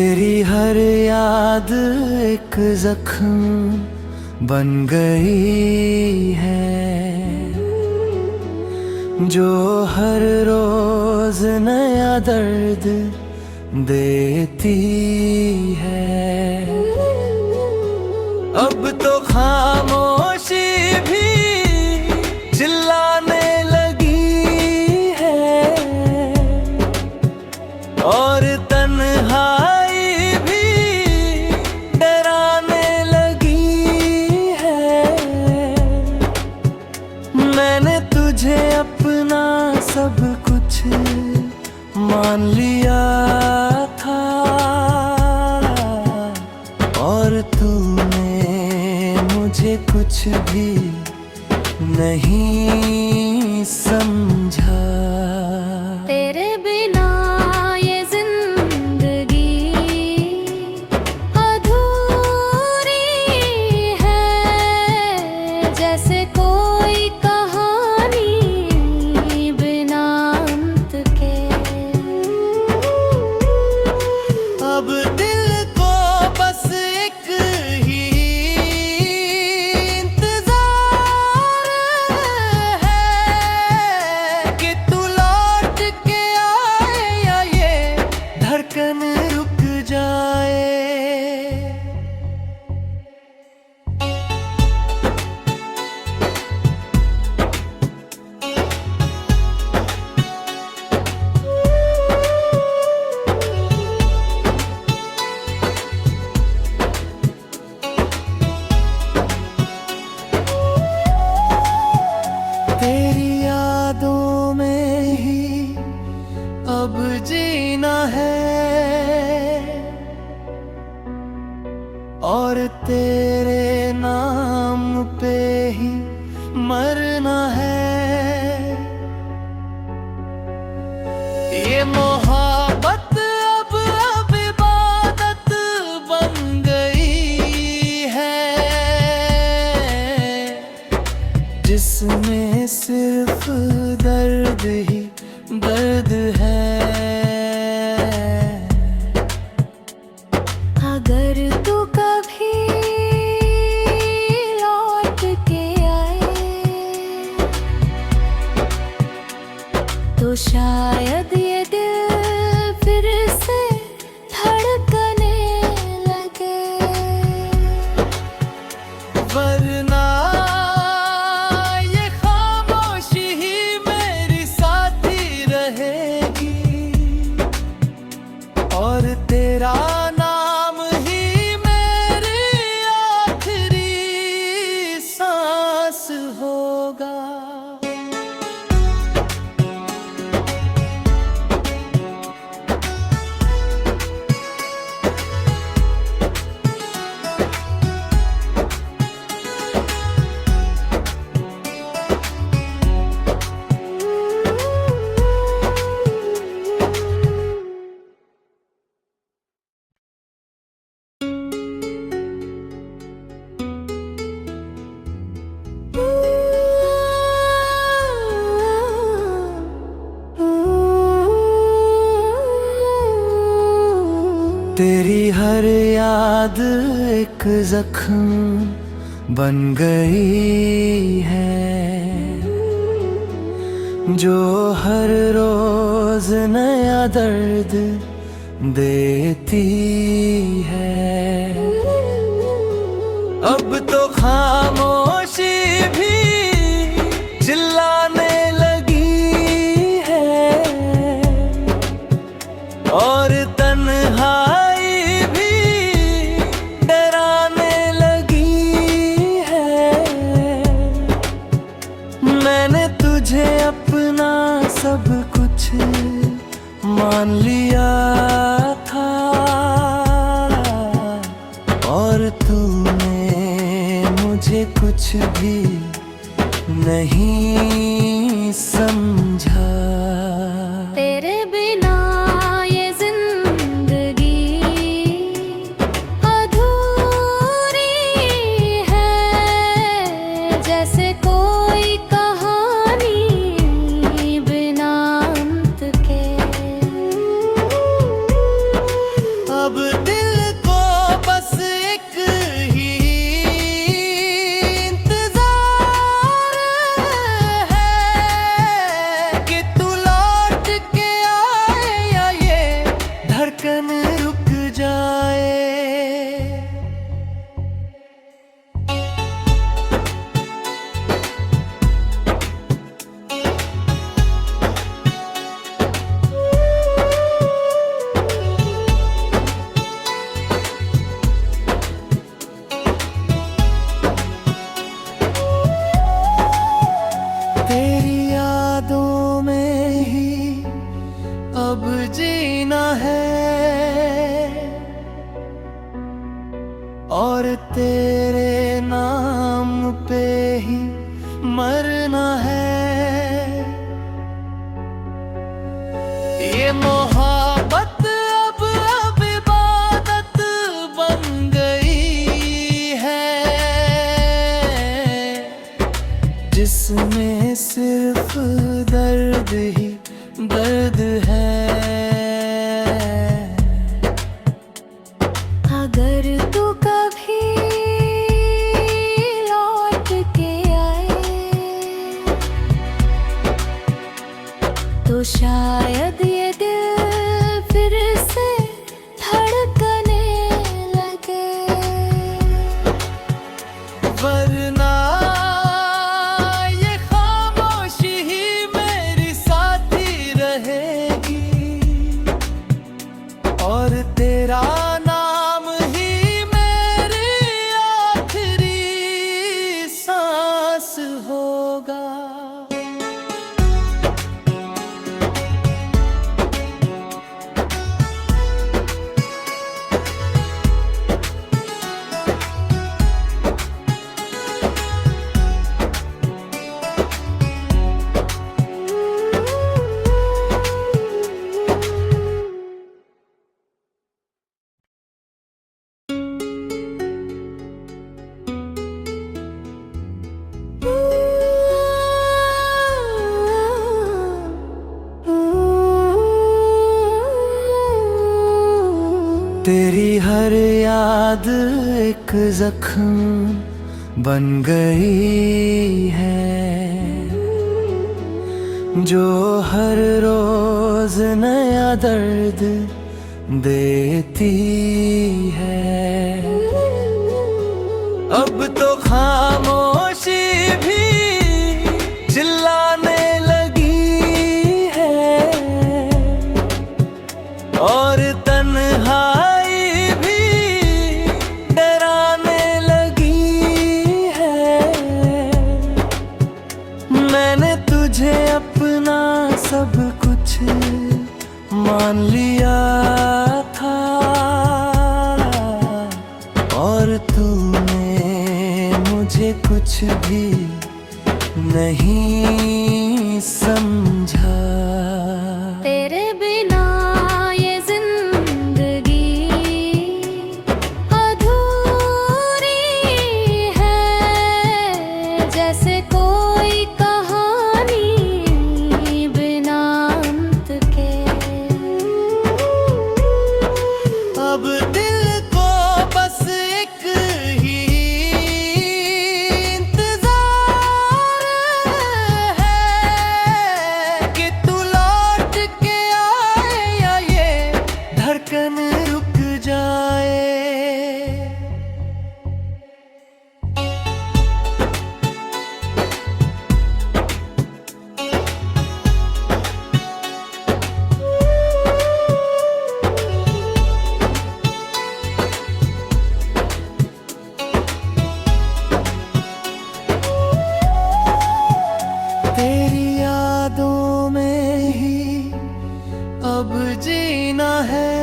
तेरी हर याद एक जख्म बन गई है, जो हर रोज नया दर्द देती है। अब तो खामोशी भी चिल्लाने लगी है और तन्हाई भी डराने लगी है। मैंने तुझे अपना सब कुछ मान लिया था और तूने मुझे कुछ भी नहीं समझा। तेरे बिना ये जिंदगी अधूरी है, जैसे कोई कहानी बिना अंत के। अब दिल को बस एक ही इंतजार है कि तू लौट के आए या ये धड़कन रुक जाए। तेरी यादों में ही अब जीना है और तेरे नाम पे ही मरना है। ये मोहब्बत अब इबादत बन गई है, जिसमें सिर्फ दर्द ही दर्द है। अगर तू कभी लौट के आए तो शायद ये दिल फिर से धड़कने लगे, वरना ये खामोशी ही मेरी साथी रहेगी और तेरा नाम ही मेरी आखिरी सांस होगा। तेरी हर याद एक जख्म बन गई है, जो हर रोज नया दर्द देती है। अब तो खामोशी भी चिल्लाने लगी है और तन्हाई भी डराने लगी है। मैंने तुझे अपना सब कुछ मान लिया था और तूने मुझे कुछ भी नहीं समझा। तेरे बिना ये जिंदगी अधूरी है, जैसे कोई कहानी बिना अंत के। अब और तेरे नाम पे ही मरना है। ये मोहब्बत अब इबादत बन गई है, जिसमें सिर्फ दर्द ही दर्द है। अगर तू कभी लौट के आए तो शायद ये दिल फिर से धड़कने लगे, वरना ये खामोशी ही मेरी साथी रहेगी, और तेरा नाम ही मेरी आखिरी सांस होगा। तेरी हर याद एक जख्म बन गई है, जो हर रोज नया दर्द देती है। अब तो खामोशी भी चिल्लाने लगी है, और तन्हाई भी डराने लगी है। मैंने तुझे अपना सब कुछ मान लिया था, और तूने मुझे कुछ भी नहीं समझा। तेरे बिना ये जिंदगी अधूरी है, जैसे कोई कहानी बिना अंत के। अब दिल को बस एक ही इंतजार है कि तू लौट के आए या ये धड़कन रुक जाए। तेरी यादों में ही अब जीना है,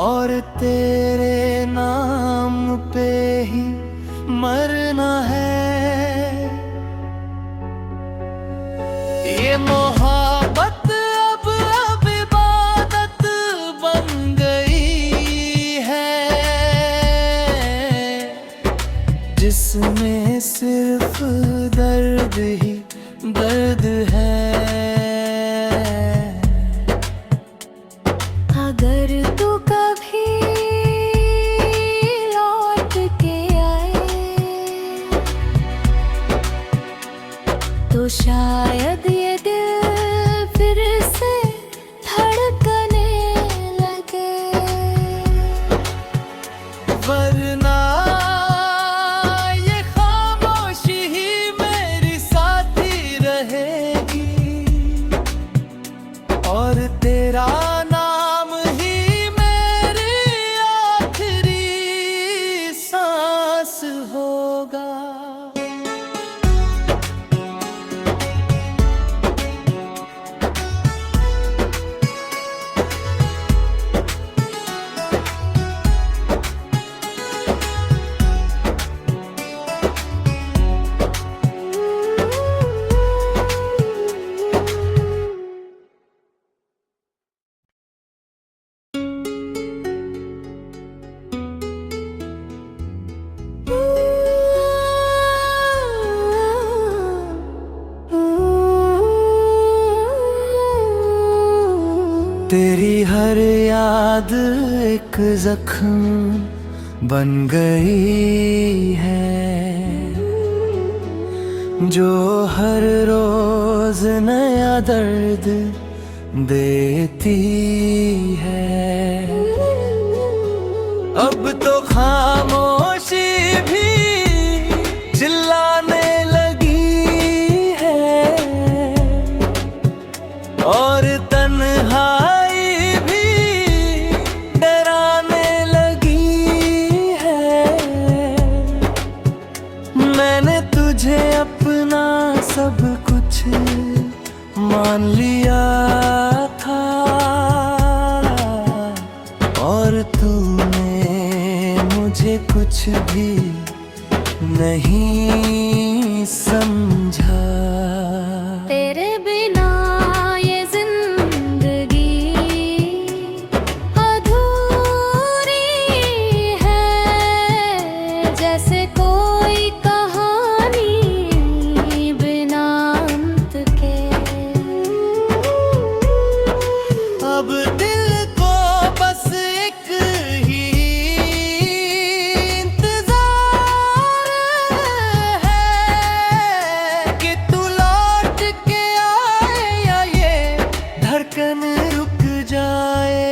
और तेरे नाम पे ही मरना है। ये मोहब्बत अब इबादत बन गई है, जिसमें सिर्फ दर्द ही दर्द है। अगर तू कभी लौट के आए तो शायद ये दिल फिर से धड़कने लगे, वरना ये खामोशी ही मेरी साथ तेरी हर याद एक जख्म बन गई है, जो हर रोज नया दर्द देती है। अब तो खामोशी भी चिल्लाने लगी है, और तन्हाई भी डराने लगी है। मैंने तुझे अपना सब कुछ मान लिया था, और तूने मुझे कुछ भी नहीं समझा। तेरे बिना ये जिंदगी अधूरी है, जैसे कोई कहानी बिना अंत के। अब दिल को बस एक ही इंतजार है कि तू लौट के आए, या ये धड़कन रुक जाए।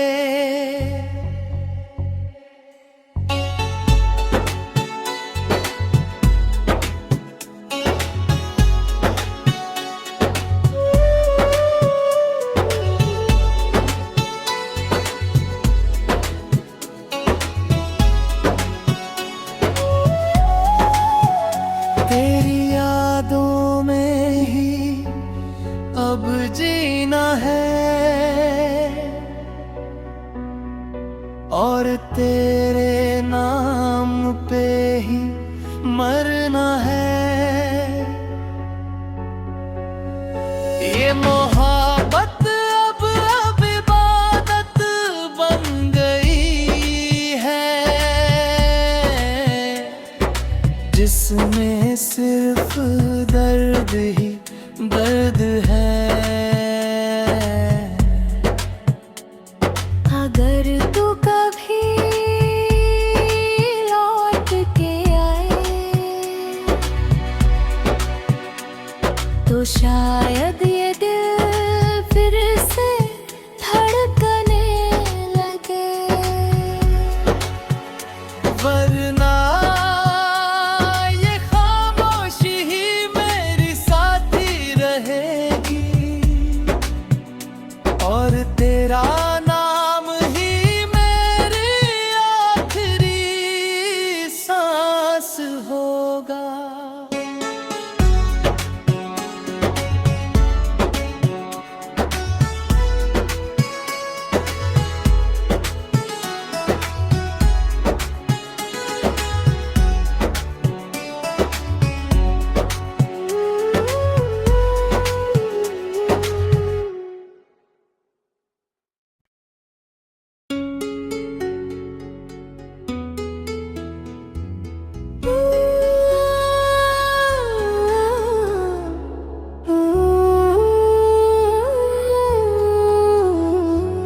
तेरी यादों में ही अब जीना है, और तेरे नाम पे ही मरना है। ये मोहब्बत अब इबादत बन गई है, जिसमें सिर्फ दर्द ही दर्द है। अगर तू कभी लौट के आए, तो शायद ये दिल फिर से धड़कने लगे। वरना ये खामोशी ही मेरी साथी रहेगी, और तेरा नाम ही मेरी आखिरी सांस होगा।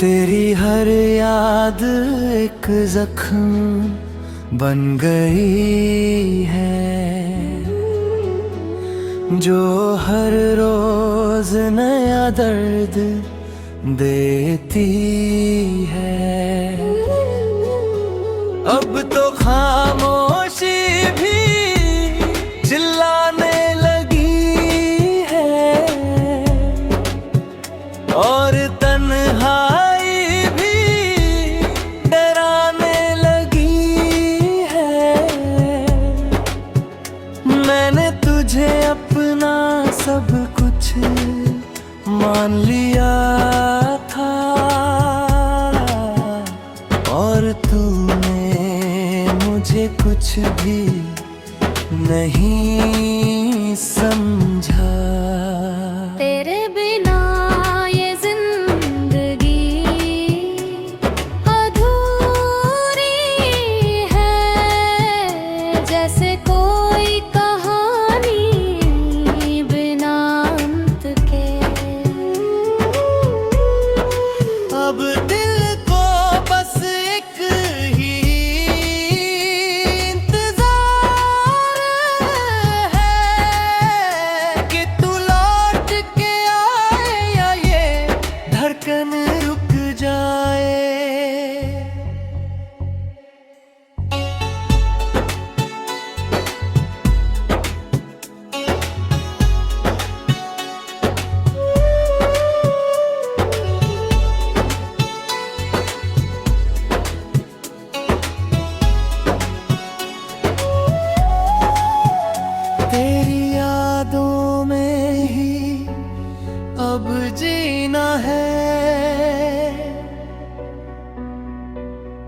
तेरी हर याद एक जख्म बन गई है, जो हर रोज नया दर्द देती है। अब तो खामोशी भी चिल्लाने लगी है, और तन्हाई भी डराने लगी है। मैंने तुझे अपना सब कुछ मान लिया था, और तूने मुझे कुछ भी नहीं समझा। तेरे बिना ये जिंदगी अधूरी है, जैसे कोई कहानी बिना अंत के। अब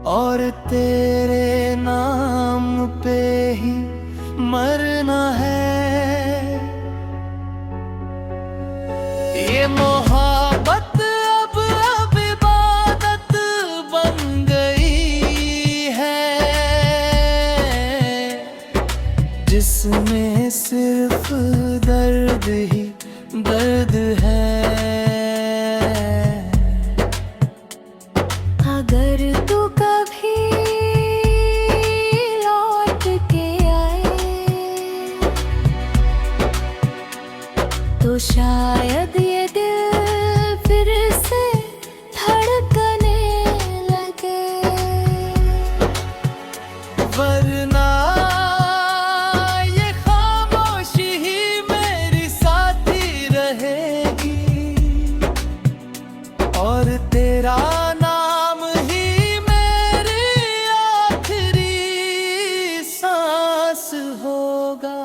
और तेरे नाम पे ही मरना है। ये मोहब्बत अब इबादत बन गई है, जिसमें सिर्फ दर्द ही दर्द है। अगर तू कभी लौट के आए तो शायद ये दिल फिर से धड़कने लगे, वरना ये खामोशी ही मेरी साथी रहेगी, और तेरा नाम ही मेरी आखिरी सांस होगा।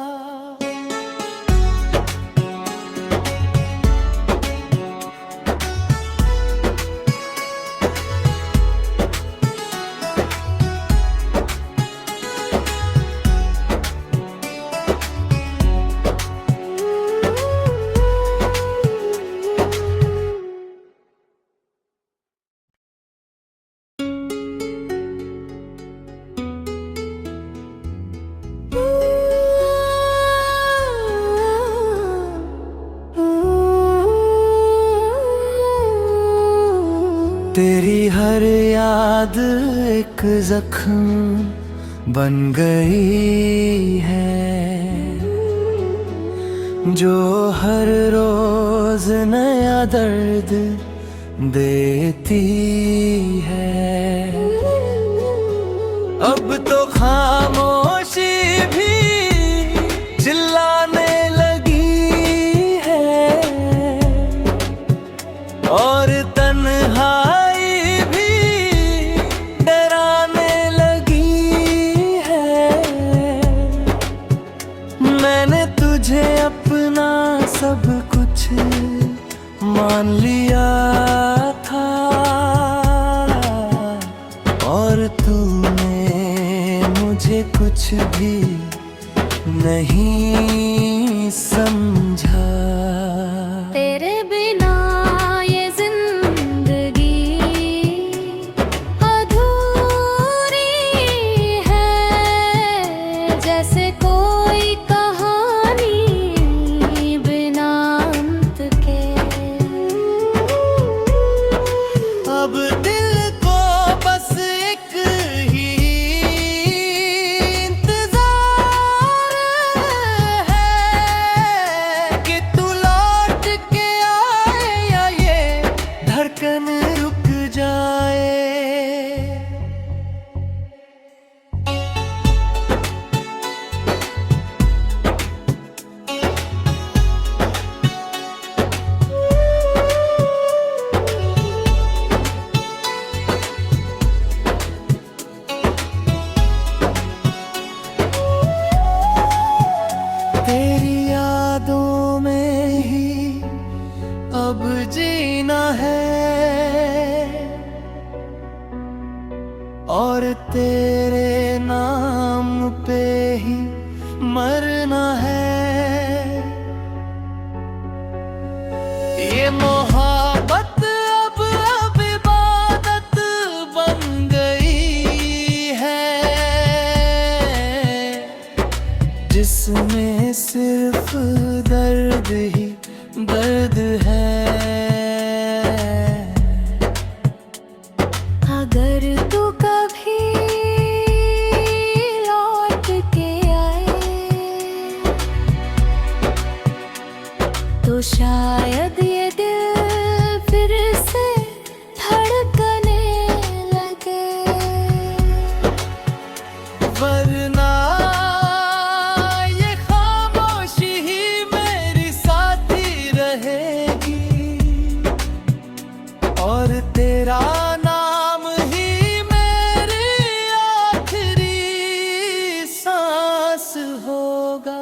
तेरी हर याद एक जख्म बन गई है, जो हर रोज नया दर्द देती है। अब तो खामोशी भी चिल्लाने लगी है, और तन्हाई भी डराने लगी है। मैंने तुझे अपना सब कुछ मान लिया था, और तूने मुझे कुछ भी नहीं समझा। तेरे बिना ये जिंदगी अधूरी है, जैसे कोई कहानी बिना अंत के। अब दिल को बस एक ही इंतजार है कि तू लौट के आए या ये धड़कन रुक जाए। तेरी यादों में ही अब जीना है, और तेरे नाम पे ही मरना है। ये मोहब्बत अब इबादत बन गई है, जिसमें सिर्फ दर्द ही दर्द है। अगर तू कभी लौट के आए तो शायद ये दिल फिर से धड़कने लगे, वरना ये खामोशी ही मेरी साथी रहेगी, और तेरा नाम ही मेरी आखिरी सांस होगा।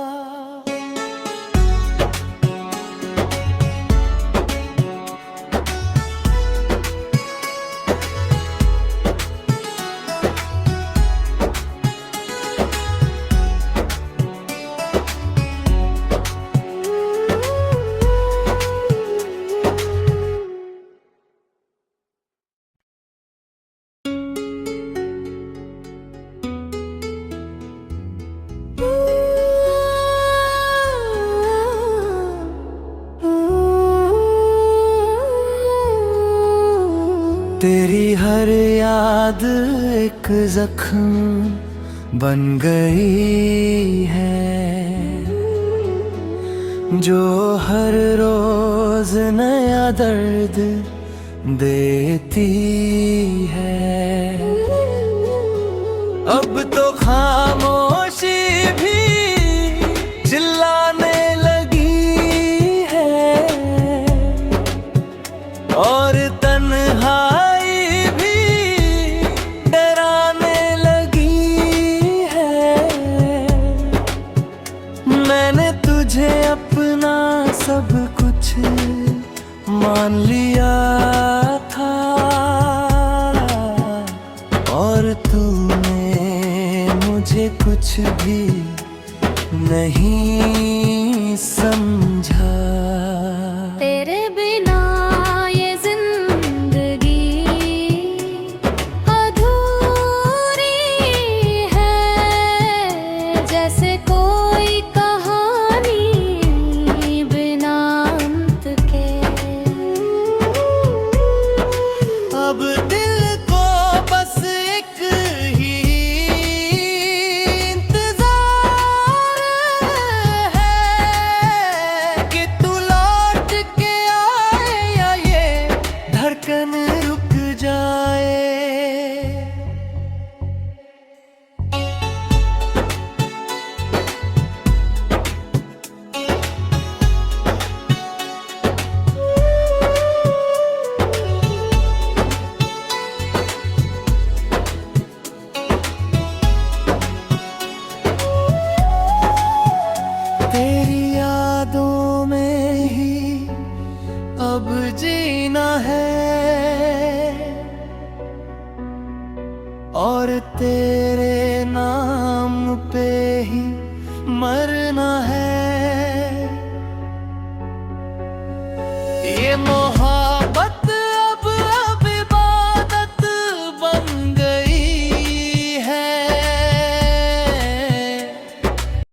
हर याद एक जख्म बन गई है, जो हर रोज नया दर्द देती है। अब तो खामोशी भी चिल्लाने लगी है, और तन्हाई भी डराने लगी है। मैंने तुझे अपना सब कुछ मान लिया था, और तूने मुझे कुछ भी नहीं समझा। तेरे बिना ये जिंदगी अधूरी है, जैसे कोई कहानी बिना अंत के। अब दिल को बस एक ही इंतजार है कि तू लौट के आए या ये धड़कन रुक जाए। तेरी यादों में ही अब जीना है, और तेरे नाम पे ही मर